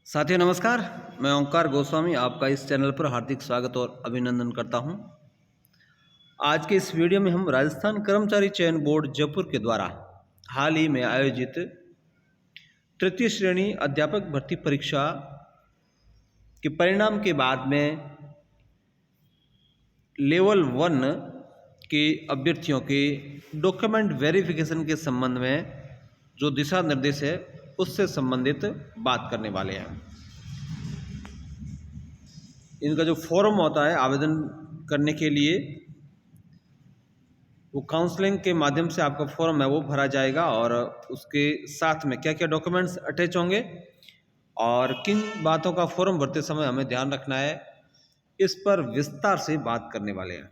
साथियों नमस्कार। मैं ओंकार गोस्वामी आपका इस चैनल पर हार्दिक स्वागत और अभिनंदन करता हूं। आज के इस वीडियो में हम राजस्थान कर्मचारी चयन बोर्ड जयपुर के द्वारा हाल ही में आयोजित तृतीय श्रेणी अध्यापक भर्ती परीक्षा के परिणाम के बाद में लेवल 1 के अभ्यर्थियों के डॉक्यूमेंट वेरिफिकेशन के संबंध में जो दिशा निर्देश है उससे संबंधित बात करने वाले हैं। इनका जो फॉर्म होता है आवेदन करने के लिए, वो काउंसलिंग के माध्यम से आपका फॉर्म है वो भरा जाएगा और उसके साथ में क्या क्या डॉक्यूमेंट्स अटैच होंगे और किन बातों का फॉर्म भरते समय हमें ध्यान रखना है, इस पर विस्तार से बात करने वाले हैं।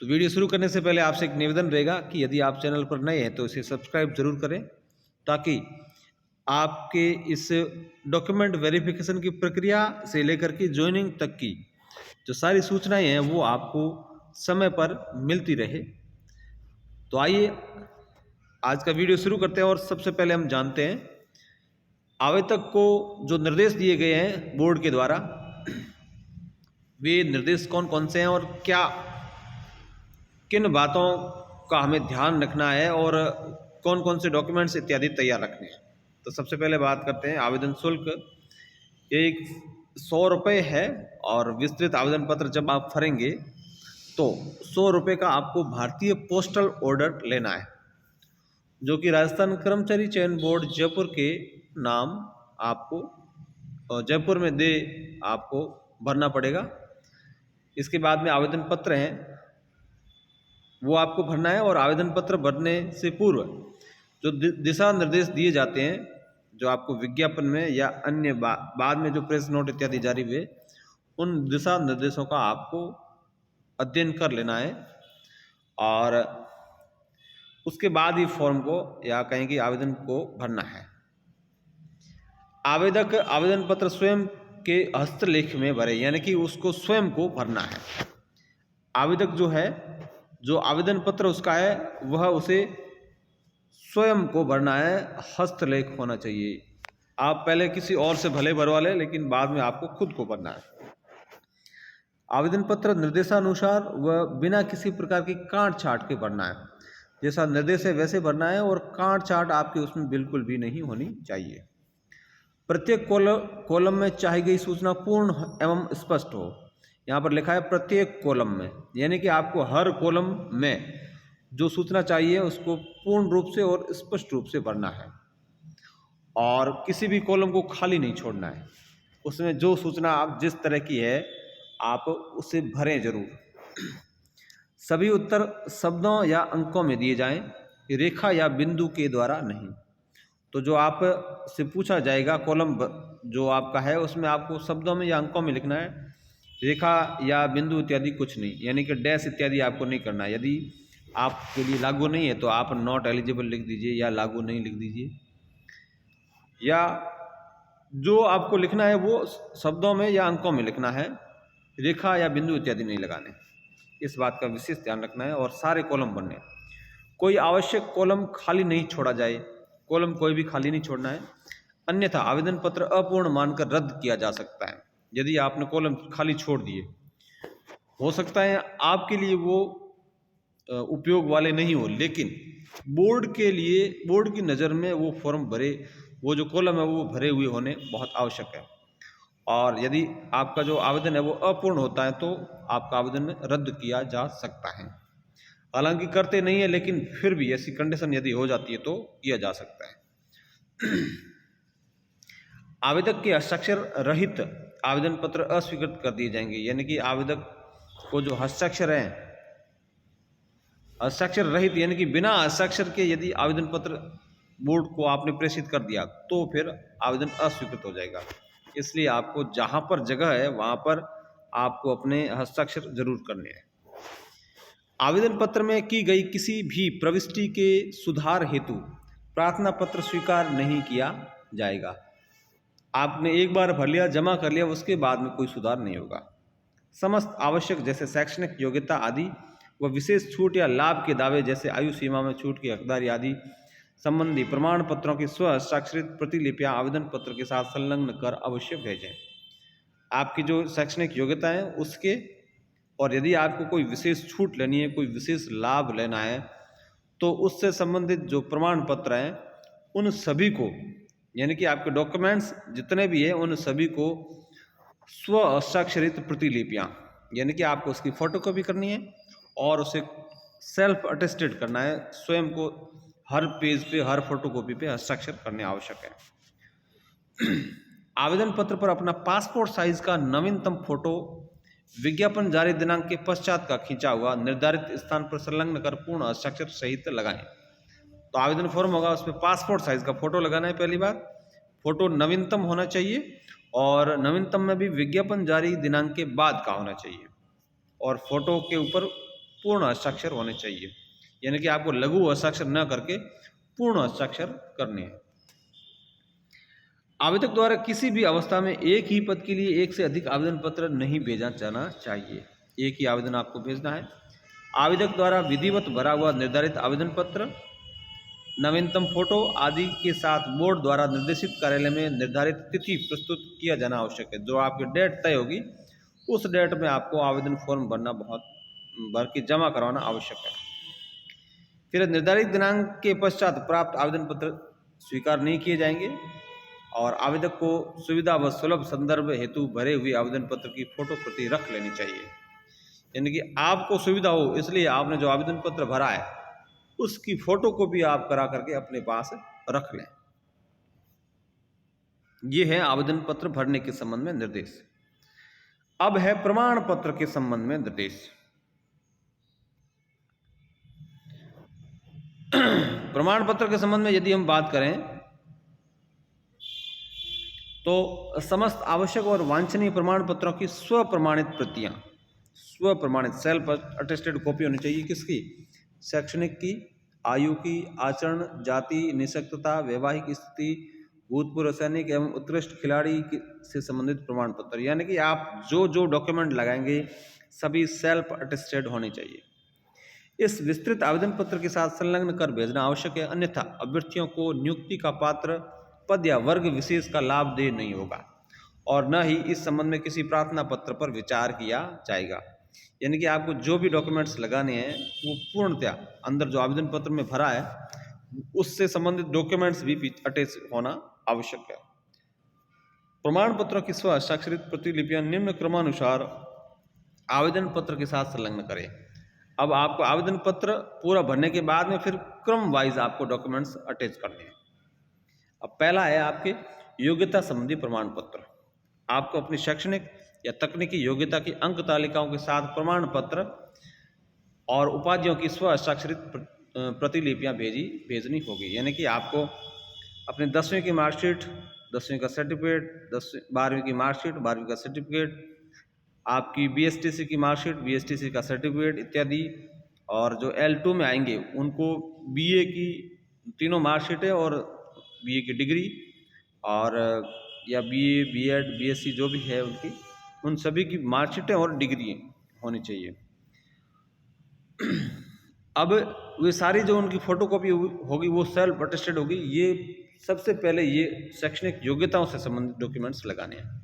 तो वीडियो शुरू करने से पहले आपसे एक निवेदन रहेगा कि यदि आप चैनल पर नए हैं तो इसे सब्सक्राइब जरूर करें, ताकि आपके इस डॉक्यूमेंट वेरिफिकेशन की प्रक्रिया से लेकर के ज्वाइनिंग तक की जो सारी सूचनाएं हैं वो आपको समय पर मिलती रहे। तो आइए आज का वीडियो शुरू करते हैं और सबसे पहले हम जानते हैं आवेदक को जो निर्देश दिए गए हैं बोर्ड के द्वारा, वे निर्देश कौन कौन से हैं और क्या किन बातों का हमें ध्यान रखना है और कौन कौन से डॉक्यूमेंट्स इत्यादि तैयार रखने हैं। तो सबसे पहले बात करते हैं आवेदन शुल्क। एक 100 रुपये है और विस्तृत आवेदन पत्र जब आप भरेंगे तो 100 रुपये का आपको भारतीय पोस्टल ऑर्डर लेना है, जो कि राजस्थान कर्मचारी चयन बोर्ड जयपुर के नाम आपको जयपुर में दे आपको भरना पड़ेगा। इसके बाद में आवेदन पत्र हैं वो आपको भरना है और आवेदन पत्र भरने से पूर्व जो दिशा निर्देश दिए जाते हैं, जो आपको विज्ञापन में या अन्य बाद में जो प्रेस नोट इत्यादि जारी हुए, उन दिशा निर्देशों का आपको अध्ययन कर लेना है और उसके बाद ही फॉर्म को या कहें कि आवेदन को भरना है। आवेदक आवेदन पत्र स्वयं के हस्तलेख में भरे, यानी कि उसको स्वयं को भरना है। आवेदक जो है, जो आवेदन पत्र उसका है वह उसे स्वयं को भरना है, हस्तलेख होना चाहिए। आप पहले किसी और से भले भरवा लें, लेकिन बाद में आपको खुद को भरना है। आवेदन पत्र निर्देशानुसार व बिना किसी प्रकार की काट छाट के भरना है। जैसा निर्देश है वैसे भरना है और काट छाट आपकी उसमें बिल्कुल भी नहीं होनी चाहिए। प्रत्येक कॉलम में चाही गई सूचना पूर्ण एवं स्पष्ट हो। यहाँ पर लिखा है प्रत्येक कॉलम में, यानी कि आपको हर कॉलम में जो सूचना चाहिए उसको पूर्ण रूप से और स्पष्ट रूप से भरना है और किसी भी कॉलम को खाली नहीं छोड़ना है। उसमें जो सूचना आप जिस तरह की है आप उसे भरें जरूर। सभी उत्तर शब्दों या अंकों में दिए जाएं, रेखा या बिंदु के द्वारा नहीं। तो जो आप से पूछा जाएगा कॉलम जो आपका है उसमें आपको शब्दों में या अंकों में लिखना है, रेखा या बिंदु इत्यादि कुछ नहीं, यानी कि डैश इत्यादि आपको नहीं करना है। यदि आपके लिए लागू नहीं है तो आप नॉट एलिजिबल लिख दीजिए या लागू नहीं लिख दीजिए, या जो आपको लिखना है वो शब्दों में या अंकों में लिखना है, रेखा या बिंदु इत्यादि नहीं लगाने। इस बात का विशेष ध्यान रखना है और सारे कॉलम भरने। कोई आवश्यक कॉलम खाली नहीं छोड़ा जाए, कॉलम कोई भी खाली नहीं छोड़ना है, अन्यथा आवेदन पत्र अपूर्ण मानकर रद्द किया जा सकता है। यदि आपने कॉलम खाली छोड़ दिए, हो सकता है आपके लिए वो उपयोग वाले नहीं हो, लेकिन बोर्ड के लिए, बोर्ड की नज़र में वो फॉर्म भरे, वो जो कॉलम है वो भरे हुए होने बहुत आवश्यक है। और यदि आपका जो आवेदन है वो अपूर्ण होता है तो आपका आवेदन रद्द किया जा सकता है। हालांकि करते नहीं है, लेकिन फिर भी ऐसी कंडीशन यदि हो जाती है तो किया जा सकता है। आवेदक के हस्ताक्षर रहित आवेदन पत्र अस्वीकृत कर दिए जाएंगे, यानी कि आवेदक को जो हस्ताक्षर है, हस्ताक्षर रहित यानी कि बिना हस्ताक्षर के यदि आवेदन पत्र बोर्ड को आपने प्रेषित कर दिया तो फिर आवेदन अस्वीकृत हो जाएगा। इसलिए आपको जहां पर जगह है वहां पर आपको अपने हस्ताक्षर जरूर करने हैं। आवेदन पत्र में की गई किसी भी प्रविष्टि के सुधार हेतु प्रार्थना पत्र स्वीकार नहीं किया जाएगा। आपने एक बार भर लिया, जमा कर लिया, उसके बाद में कोई सुधार नहीं होगा। समस्त आवश्यक जैसे शैक्षणिक योग्यता आदि व विशेष छूट या लाभ के दावे जैसे आयु सीमा में छूट की हकदारी आदि संबंधी प्रमाण पत्रों की स्व हस्ताक्षरित प्रतिलिपियां आवेदन पत्र के साथ संलग्न कर अवश्य भेजें। आपकी जो शैक्षणिक योग्यता है उसके, और यदि आपको कोई विशेष छूट लेनी है, कोई विशेष लाभ लेना है, तो उससे संबंधित जो प्रमाण पत्र हैं उन सभी को, यानी कि आपके डॉक्यूमेंट्स जितने भी हैं उन सभी को स्व हस्ताक्षरित प्रतिलिपियां, यानी कि आपको उसकी फोटोकॉपी करनी है और उसे सेल्फ अटेस्टेड करना है, स्वयं को हर पेज पे, हर फोटोकॉपी पे हस्ताक्षर करने आवश्यक है। आवेदन पत्र पर अपना पासपोर्ट साइज का नवीनतम फोटो विज्ञापन जारी दिनांक के पश्चात का खींचा हुआ निर्धारित स्थान पर संलग्न कर पूर्ण हस्ताक्षर सहित लगाएं। तो आवेदन फॉर्म होगा, उसमें पासपोर्ट साइज का फोटो लगाना है। पहली बात, फोटो नवीनतम होना चाहिए और नवीनतम में भी विज्ञापन जारी दिनांक के बाद का होना चाहिए, और फोटो के ऊपर पूर्ण हस्ताक्षर होने चाहिए, यानी कि आपको लघु हस्ताक्षर न करके पूर्ण हस्ताक्षर करने हैं। आवेदक द्वारा किसी भी अवस्था में एक ही पद के लिए एक से अधिक आवेदन पत्र नहीं भेजा जाना चाहिए, एक ही आवेदन आपको भेजना है। आवेदक द्वारा विधिवत भरा हुआ निर्धारित आवेदन पत्र, नवीनतम फोटो आदि के साथ बोर्ड द्वारा निर्देशित कार्यालय में निर्धारित तिथि प्रस्तुत किया जाना आवश्यक है। जो आपकी डेट तय होगी उस डेट में आपको आवेदन फॉर्म भर के जमा करवाना आवश्यक है। फिर निर्धारित दिनांक के पश्चात प्राप्त आवेदन पत्र स्वीकार नहीं किए जाएंगे, और आवेदक को सुविधा व सुलभ संदर्भ हेतु भरे हुए आवेदन पत्र की फोटो प्रति रख लेनी चाहिए, यानी कि आपको सुविधा हो इसलिए आपने जो आवेदन पत्र भरा है उसकी फोटो को भी आप करा करके अपने पास रख लें। ये है आवेदन पत्र भरने के संबंध में निर्देश। अब है प्रमाण पत्र के संबंध में निर्देश। प्रमाण पत्र के संबंध में यदि हम बात करें तो समस्त आवश्यक और वांछनीय प्रमाण पत्रों की स्वप्रमाणित प्रतियां, स्वप्रमाणित सेल्फ अटेस्टेड कॉपी होनी चाहिए। किसकी? शैक्षणिक की, आयु की, आचरण, जाति, निःशक्तता, वैवाहिक स्थिति, भूतपूर्व सैनिक एवं उत्कृष्ट खिलाड़ी से संबंधित प्रमाण पत्र, यानी कि आप जो जो डॉक्यूमेंट लगाएंगे सभी सेल्फ अटेस्टेड होने चाहिए। इस विस्तृत आवेदन पत्र के साथ संलग्न कर भेजना आवश्यक है, अन्यथा अभ्यर्थियों को नियुक्ति का पात्र पद या वर्ग विशेष का लाभ दे नहीं होगा, और न ही इस संबंध में किसी प्रार्थना पत्र पर विचार किया जाएगा। यानी कि आपको जो भी डॉक्यूमेंट्स लगाने हैं वो पूर्णतया अंदर जो आवेदन पत्र में भरा है उससे संबंधित डॉक्यूमेंट्स भी अटैच होना आवश्यक है। प्रमाण पत्रों की स्व हस्ताक्षरित प्रतिलिपियां निम्न क्रमानुसार आवेदन पत्र के साथ संलग्न करें। अब आपको आवेदन पत्र पूरा भरने के बाद में फिर क्रम वाइज आपको डॉक्यूमेंट्स अटैच करने हैं। अब पहला है आपके योग्यता संबंधी प्रमाण पत्र। आपको अपनी शैक्षणिक या तकनीकी योग्यता की अंक तालिकाओं के साथ प्रमाण पत्र और उपाधियों की स्व हस्ताक्षरित प्रतिलिपियां भेजनी होगी। यानी कि आपको अपने 10वीं की मार्कशीट, 10वीं का सर्टिफिकेट, 12वीं की मार्कशीट, 12वीं का सर्टिफिकेट, आपकी बीएसटीसी की मार्कशीट, बीएसटीसी का सर्टिफिकेट इत्यादि, और जो L2 में आएंगे उनको बीए की तीनों मार्कशीटें और बीए की डिग्री, और या बीए, बीएड, बीएससी जो भी है उनकी, उन सभी की मार्कशीटें और डिग्री होनी चाहिए। अब वे सारी जो उनकी फोटोकॉपी होगी वो सेल्फ अटेस्टेड होगी। ये सबसे पहले ये शैक्षणिक योग्यताओं से संबंधित डॉक्यूमेंट्स लगाने हैं।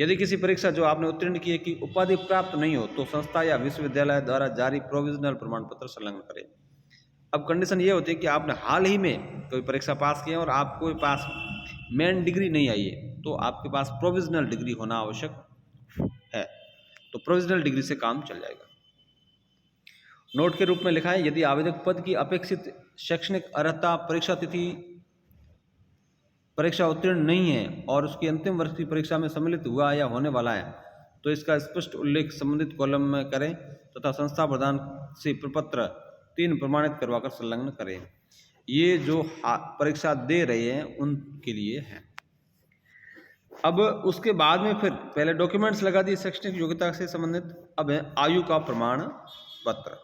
यदि किसी परीक्षा जो आपने उत्तीर्ण की है की उपाधि प्राप्त नहीं हो तो संस्था या विश्वविद्यालय द्वारा जारी प्रोविजनल प्रमाण पत्र संलग्न करें। अब कंडीशन ये होती है कि आपने हाल ही में कोई परीक्षा पास की है और आपके पास मेन डिग्री नहीं आई है तो आपके पास प्रोविजनल डिग्री होना आवश्यक है, तो प्रोविजनल डिग्री से काम चल जाएगा। नोट के रूप में लिखा है, यदि आवेदक पद की अपेक्षित शैक्षणिक अर्हता, परीक्षा तिथि, परीक्षा उत्तीर्ण नहीं है और उसकी अंतिम वर्ष की परीक्षा में सम्मिलित हुआ या होने वाला है तो इसका स्पष्ट उल्लेख संबंधित कॉलम में करें तथा संस्था प्रदान से प्रपत्र 3 प्रमाणित करवाकर संलग्न करें। ये जो परीक्षा दे रहे हैं उनके लिए है। अब उसके बाद में फिर पहले डॉक्यूमेंट्स लगा दिए शैक्षणिक योग्यता से संबंधित, अब है आयु का प्रमाण पत्र।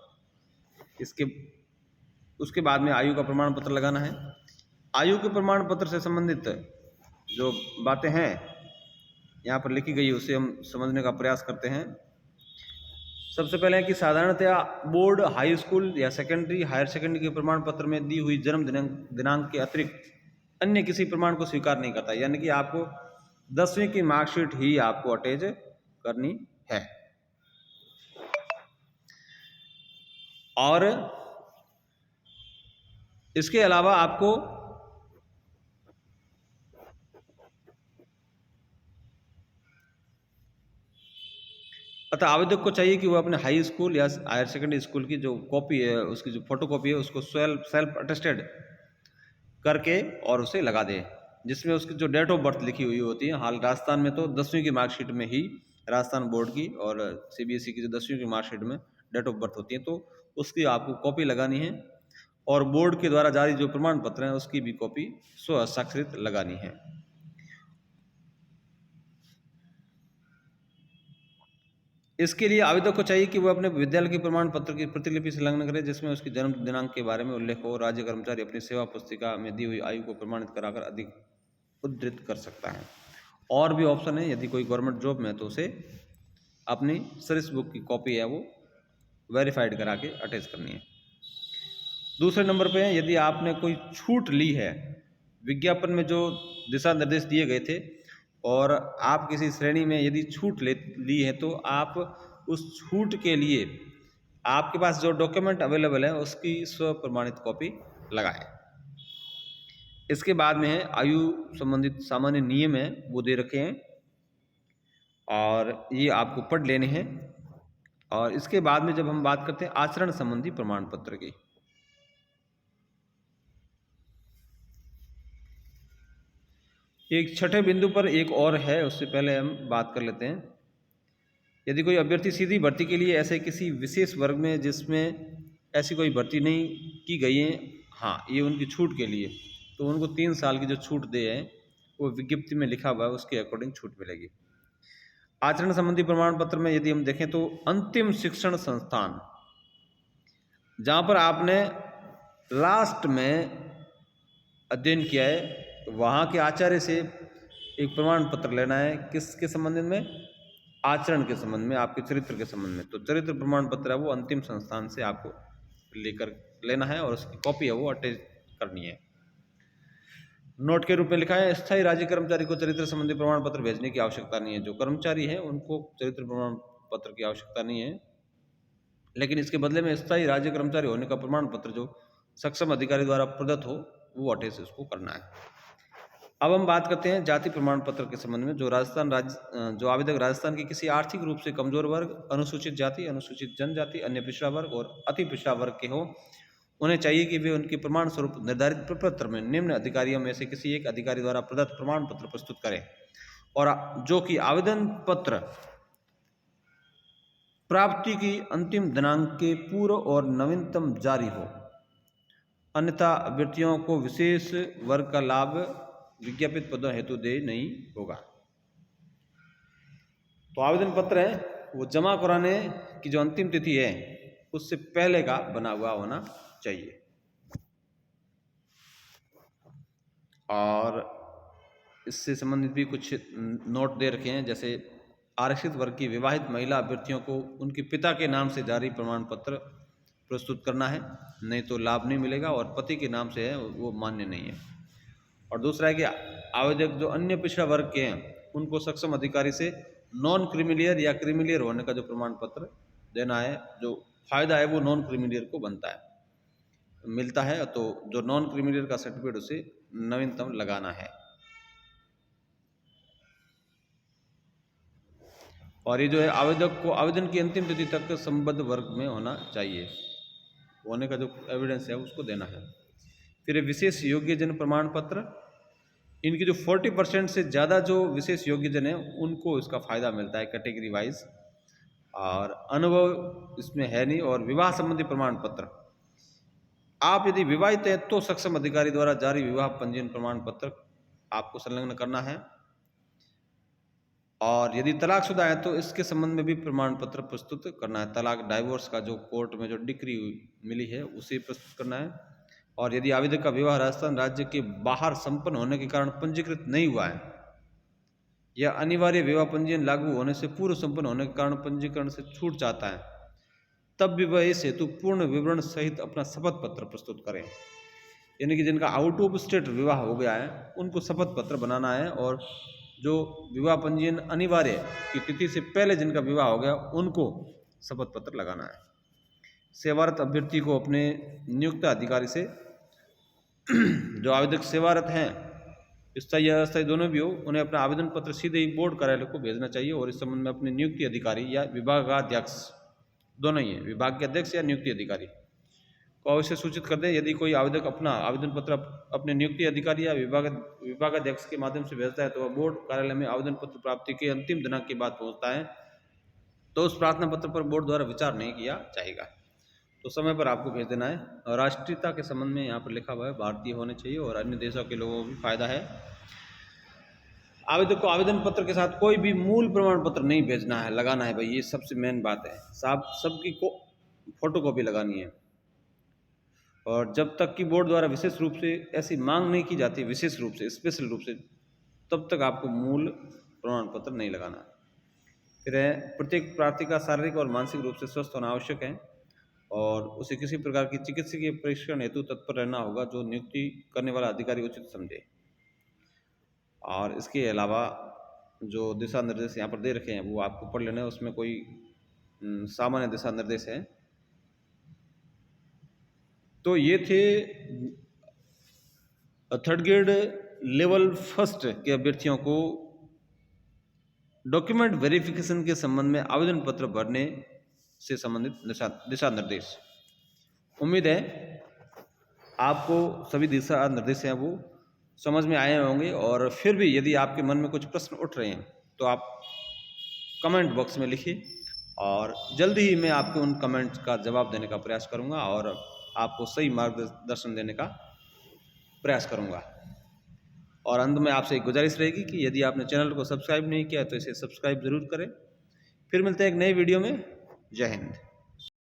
उसके बाद में आयु का प्रमाण पत्र लगाना है। आयु के प्रमाण पत्र से संबंधित जो बातें हैं यहाँ पर लिखी गई उसे हम समझने का प्रयास करते हैं। सबसे पहले है कि साधारणतया बोर्ड, हाई स्कूल या सेकेंडरी, हायर सेकेंडरी के प्रमाण पत्र में दी हुई जन्म दिनांक के अतिरिक्त अन्य किसी प्रमाण को स्वीकार नहीं करता, यानी कि आपको 10वीं की मार्कशीट ही आपको अटैच करनी है। और इसके अलावा आपको अतः आवेदक को चाहिए कि वो अपने हाई स्कूल या हायर सेकेंडरी स्कूल की जो कॉपी है, उसकी जो फोटोकॉपी है, उसको सेल्फ अटेस्टेड करके और उसे लगा दे, जिसमें उसकी जो डेट ऑफ बर्थ लिखी हुई होती है। हाल राजस्थान में तो 10वीं की मार्कशीट में ही, राजस्थान बोर्ड की और CBSE की जो 10वीं की मार्कशीट में डेट ऑफ बर्थ होती है, तो उसकी आपको कॉपी लगानी है। और बोर्ड के द्वारा जारी जो प्रमाण पत्र हैं उसकी भी कॉपी स्व हस्ताक्षरित लगानी है। इसके लिए आवेदक को चाहिए कि वह अपने विद्यालय के प्रमाण पत्र की प्रतिलिपि संलग्न करे, जिसमें उसकी जन्म दिनांक के बारे में उल्लेख हो। राज्य कर्मचारी अपनी सेवा पुस्तिका में दी हुई आयु को प्रमाणित कराकर अधिक उद्धृत कर सकता है। और भी ऑप्शन है, यदि कोई गवर्नमेंट जॉब में है तो उसे अपनी सर्विस बुक की कॉपी है वो वेरीफाइड करा के अटैच करनी है। दूसरे नंबर पे है, यदि आपने कोई छूट ली है, विज्ञापन में जो दिशा निर्देश दिए गए थे और आप किसी श्रेणी में यदि छूट ली है, तो आप उस छूट के लिए आपके पास जो डॉक्यूमेंट अवेलेबल है उसकी स्व प्रमाणित कॉपी लगाएं। इसके बाद में है आयु संबंधित सामान्य नियम है वो दे रखे हैं और ये आपको पढ़ लेने हैं। और इसके बाद में जब हम बात करते हैं आचरण संबंधी प्रमाण पत्र की, एक छठे बिंदु पर एक और है, उससे पहले हम बात कर लेते हैं। यदि कोई अभ्यर्थी सीधी भर्ती के लिए ऐसे किसी विशेष वर्ग में जिसमें ऐसी कोई भर्ती नहीं की गई है, हाँ ये उनकी छूट के लिए, तो उनको 3 साल की जो छूट दे है वो विज्ञप्ति में लिखा हुआ है, उसके अकॉर्डिंग छूट मिलेगी। आचरण संबंधी प्रमाण पत्र में यदि हम देखें तो अंतिम शिक्षण संस्थान, जहाँ पर आपने लास्ट में अध्ययन किया है, तो वहाँ के आचार्य से एक प्रमाण पत्र लेना है। किसके संबंध में? आचरण के संबंध में, आपके चरित्र के संबंध में। तो चरित्र प्रमाण पत्र है वो अंतिम संस्थान से आपको लेकर लेना है और उसकी कॉपी है वो अटैच करनी है। नोट के रूप में लिखा है, स्थायी राज्य कर्मचारी को चरित्र संबंधी प्रमाण पत्र भेजने की आवश्यकता नहीं है। जो कर्मचारी है उनको चरित्र प्रमाण पत्र की आवश्यकता नहीं है, लेकिन इसके बदले में स्थायी राज्य कर्मचारी होने का प्रमाण पत्र जो सक्षम अधिकारी द्वारा प्रदत्त हो वो अटैच उसको करना है। अब हम बात करते हैं जाति प्रमाण पत्र के संबंध में। जो आवेदक राजस्थान के किसी आर्थिक रूप से कमजोर वर्ग, अनुसूचित जाति, अनुसूचित जनजाति, अन्य पिछड़ा वर्ग और अति पिछड़ा वर्ग के हो, उन्हें चाहिए कि वे उनके प्रमाण स्वरूप निर्धारित प्रपत्र में निम्न अधिकारियों में से किसी एक अधिकारी द्वारा प्रदत्त प्रमाण पत्र प्रस्तुत करें, और जो कि आवेदन पत्र प्राप्ति की अंतिम दिनांक के पूर्व और नवीनतम जारी हो, अन्यथा अभ्यर्थियों को विशेष वर्ग का लाभ विज्ञापित पदों हेतु दे नहीं होगा। तो आवेदन पत्र है वो जमा कराने की जो अंतिम तिथि है उससे पहले का बना हुआ होना चाहिए। और इससे संबंधित भी कुछ नोट दे रखे हैं, जैसे आरक्षित वर्ग की विवाहित महिला अभ्यर्थियों को उनके पिता के नाम से जारी प्रमाण पत्र प्रस्तुत करना है, नहीं तो लाभ नहीं मिलेगा, और पति के नाम से है वो मान्य नहीं है। और दूसरा है कि आवेदक जो अन्य पिछड़ा वर्ग के हैं उनको सक्षम अधिकारी से नॉन क्रिमिलियर या क्रिमिलियर होने का जो प्रमाण पत्र देना है। जो फायदा है वो नॉन क्रिमिलियर को बनता है, मिलता है, तो जो नॉन क्रिमिलियर का सर्टिफिकेट उसे नवीनतम लगाना है। और ये जो है आवेदक को आवेदन की अंतिम तिथि तक संबद्ध वर्ग में होना चाहिए, होने का जो एविडेंस है उसको देना है। फिर विशेष योग्यजन प्रमाण पत्र, इनकी जो 40% से ज़्यादा जो विशेष योग्यजन है उनको इसका फ़ायदा मिलता है कैटेगरी वाइज, और अनुभव इसमें है नहीं। और विवाह संबंधी प्रमाण पत्र, आप यदि विवाहित हैं तो सक्षम अधिकारी द्वारा जारी विवाह पंजीयन प्रमाण पत्र आपको संलग्न करना है, और यदि तलाकशुदा है तो इसके संबंध में भी प्रमाण पत्र प्रस्तुत करना है। तलाक डाइवोर्स का जो कोर्ट में जो डिक्री मिली है उसे प्रस्तुत करना है। और यदि आवेदक का विवाह राजस्थान राज्य के बाहर संपन्न होने के कारण पंजीकृत नहीं हुआ है, या अनिवार्य विवाह पंजीयन लागू होने से पूर्व संपन्न होने के कारण पंजीकरण से छूट जाता है, तब भी वह इस हेतु पूर्ण विवरण सहित अपना शपथ पत्र प्रस्तुत करें। यानी कि जिनका आउट ऑफ स्टेट विवाह हो गया है उनको शपथ पत्र बनाना है, और जो विवाह पंजीयन अनिवार्य की तिथि से पहले जिनका विवाह हो गया उनको शपथ पत्र लगाना है। सेवारत अभ्यर्थी को अपने नियुक्त अधिकारी से जो आवेदक सेवारत हैं, स्थायी या अस्थायी दोनों भी हो, उन्हें अपना आवेदन पत्र सीधे ही बोर्ड कार्यालय को भेजना चाहिए, और इस संबंध में अपने नियुक्ति अधिकारी या विभागाध्यक्ष, दोनों ही है, विभाग के अध्यक्ष या नियुक्ति अधिकारी को अवश्य सूचित कर दें। यदि कोई आवेदक अपना आवेदन पत्र अपने नियुक्ति अधिकारी या विभागाध्यक्ष के माध्यम से भेजता है तो वह बोर्ड कार्यालय में आवेदन पत्र प्राप्ति के अंतिम दिनांक के बाद पहुंचता है, तो उस प्रार्थना पत्र पर बोर्ड द्वारा विचार नहीं किया जाएगा। तो समय पर आपको भेज देना है। और राष्ट्रीयता के संबंध में यहाँ पर लिखा हुआ है भारतीय होने चाहिए, और अन्य देशों के लोगों को भी फायदा है। आवेदक को आवेदन पत्र के साथ कोई भी मूल प्रमाण पत्र नहीं भेजना है, लगाना है भाई, ये सबसे मेन बात है। सबकी को फोटो कॉपी लगानी है, और जब तक कि बोर्ड द्वारा विशेष रूप से ऐसी मांग नहीं की जाती, विशेष रूप से स्पेशल रूप से, तब तक आपको मूल प्रमाण पत्र नहीं लगाना। फिर है, प्रत्येक प्रार्थी का शारीरिक और मानसिक रूप से स्वस्थ होना आवश्यक है, और उसे किसी प्रकार की चिकित्सकीय परीक्षण हेतु तत्पर रहना होगा जो नियुक्ति करने वाला अधिकारी उचित समझे। और इसके अलावा जो दिशा निर्देश यहाँ पर दे रखे हैं वो आपको पढ़ लेना है, उसमें कोई सामान्य दिशा निर्देश है। तो ये थे थर्ड ग्रेड लेवल फर्स्ट के अभ्यर्थियों को डॉक्यूमेंट वेरिफिकेशन के संबंध में आवेदन पत्र भरने से संबंधित दिशा निर्देश। उम्मीद है आपको सभी दिशा निर्देश हैं वो समझ में आए होंगे, और फिर भी यदि आपके मन में कुछ प्रश्न उठ रहे हैं तो आप कमेंट बॉक्स में लिखिए, और जल्दी ही मैं आपको उन कमेंट्स का जवाब देने का प्रयास करूंगा और आपको सही मार्गदर्शन देने का प्रयास करूंगा। और अंत में आपसे एक गुजारिश रहेगी कि यदि आपने चैनल को सब्सक्राइब नहीं किया तो इसे सब्सक्राइब ज़रूर करें। फिर मिलते हैं एक नई वीडियो में। जय हिंद।